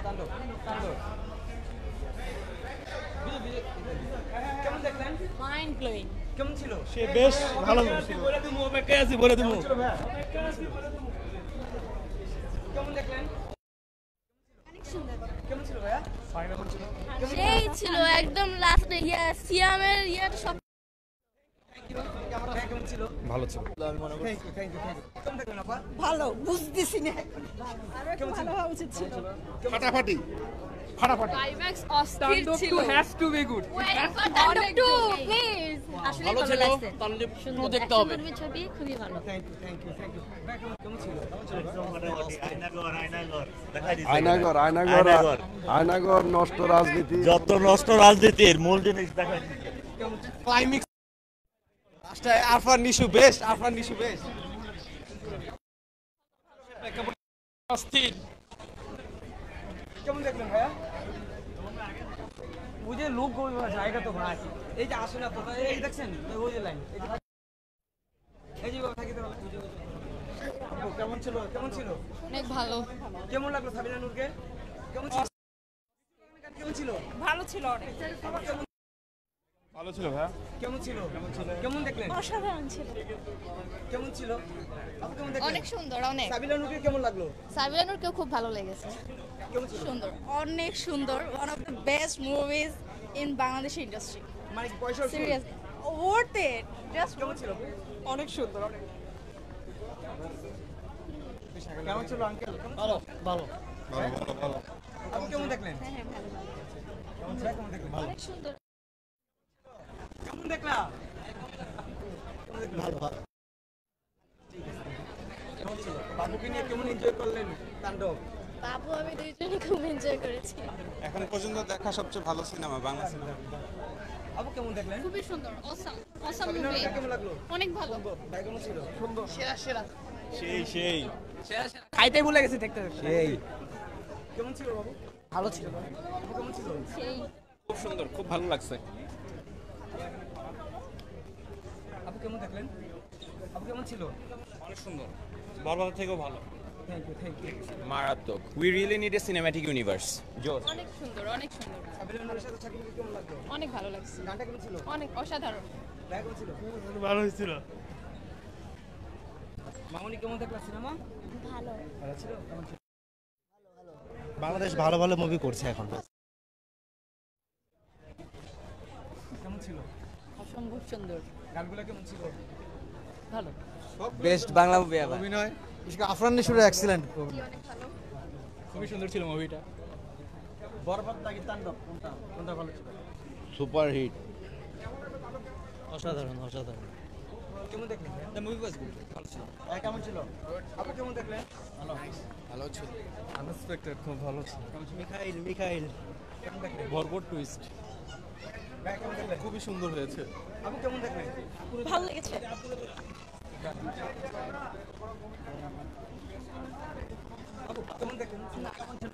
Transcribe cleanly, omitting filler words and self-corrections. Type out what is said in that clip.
তাণ্ডব তাণ্ডব কেমন দেখলেন? Mind blowing. কেমন ছিল? সে বেশ ভালো ছিল। বলে দিমু অপেক্ষায় আছি, বলে দিমু। কেমন দেখলেন? অনেক সুন্দর। কেমন ছিল ভাইয়া? সেই ছিল একদম লাস্টে সিয়ামের সব কেমন ছিল? ভালো ছিল। আমি মনে করি থ্যাংক ইউ কেমন দেখলেন আপা? ভালো বুঝতেছি না আরো একটু কেমন ভালো ছিল? হওয়া উচিত ছিল ফাটাফাটি ফাটাফাটি। ক্লাইম্যাক্স অস্থির ছিল। Has to be good. তাণ্ডব 2 প্লিজ। আসলে ভালো ছিল। তাণ্ডব 2 দেখতে হবে। ছবি খুবই ভালো। থ্যাংক ইউ কেমন ছিল? আয়নাগর আয়নাগর আয়নাগর নষ্ট রাজনীতি, যত নষ্ট রাজনীতির মূল জিনিস দেখায়। ক্লাইম্যাক্স লাস্টে আরফান নিশু বেস্ট, আরফান নিশু বেস্ট। অস্থির। কেমন দেখলেন ভাইয়া? ওই যে লোক জায়গা তো ভাই, এই যে আসে না তো, এই দেখছেন ওই যে লাইন, এই যে থাকি তো। কেমন ছিল? কেমন ছিল? অনেক ভালো। কেমন লাগলো সাবিনা নূরকে? কেমন ছিল? কেমন ছিল? ভালো ছিল অনেক ভালো ছিল ভাইয়া। কেমন ছিল? কেমন দেখলেন? অসাধারণ ছিল কেমন ছিল? আপনি কেমন দেখলেন? অনেক সুন্দর অনেক। সাবিনা নূরকে কেমন লাগলো? সাবিনা নূরকেও খুব ভালো লেগেছে। কেমন ছিল? সুন্দর। অনেক সুন্দর one of the best movies in Bangladesh industry মানে পয়সা সিরিয়াস ওয়ার্থ ইট জাস্ট কেমন ছিল? অনেক সুন্দর অনেক কেমন ছিল আঙ্কেল? ভালো ভালো। আপনি কেমন দেখলেন? হ্যাঁ ভালো। কেমন ছিল? কেমন দেখলেন? অনেক সুন্দর। কেমন দেখলাম? ভালো ভালো। কেমন ছিল? বাবুকে নিয়ে কেমন এনজয় করলেন তাণ্ডব? বাবু আমি দুইজনই খুব এনজয় করেছি। এখন পর্যন্ত দেখা সবচেয়ে ভালো সিনেমা, বাংলা সিনেমা। আপু কেমন দেখলেন? খুবই সুন্দর। Awesome Sabina movie. নূরকে কেমন লাগলো? অনেক ভালো। ভাই কেমন ছিল? সেরা সেরা। সেই সেই খাইতে ভুলে গেছি দেখতে সেই কেমন ছিল বাবু? ভালো ছিল আপু কেমন ছিল? সেই খুব সুন্দর, খুব ভালো লাগছে। আপু কেমন দেখলেন? আপু কেমন ছিল? অনেক সুন্দর, বরবাদ থেকেও ভালো। থ্যাংক ইউ মারাত্মক। We really need a cinematic universe. জোর। অনেক সুন্দর অনেক সুন্দর। সাবিনা নূরের সাথে চাকরি কেমন লাগলো? অনেক ভালো লাগছে। গানটা কেমন ছিল? অনেক অসাধারণ। ভাই কেমন ছিল? ভালো হয়েছিল। মামুনি কেমন দেখলা সিনেমা? ভালো। ভালো ছিল? কেমন ছিল? বাংলাদেশ ভালো ভালো মুভি করছে এখন। কেমন ছিল? অসম্ভব সুন্দর। গানগুলো কেমন ছিল? ভালো। বেস্ট বাংলা মুভি আবার। অভিনয় আফরান নিশোর এক্সিলেন্ট। অনেক ভালো। খুবই সুন্দর ছিল মুভিটা। বরবাদ নাকি তাণ্ডব কোনটা ভালো ছিল? Super hit. অসাধারণ অসাধারণ। কেমন দেখলেন? The movie was good. ভালো ছিল। ভাই কেমন ছিল? আপু কেমন দেখলেন? ভালো ছিল। আনএক্সপেক্টেড, খুব ভালো ছিল। মিখাইল কেমন দেখলেন? ভরপুর টুইস্ট। ভাই কেমন দেখলেন? খুবই সুন্দর হয়েছে। আপু কেমন দেখলেন? ভালো লেগেছে আপু কেমন দেখলেন? কেমন ছিল?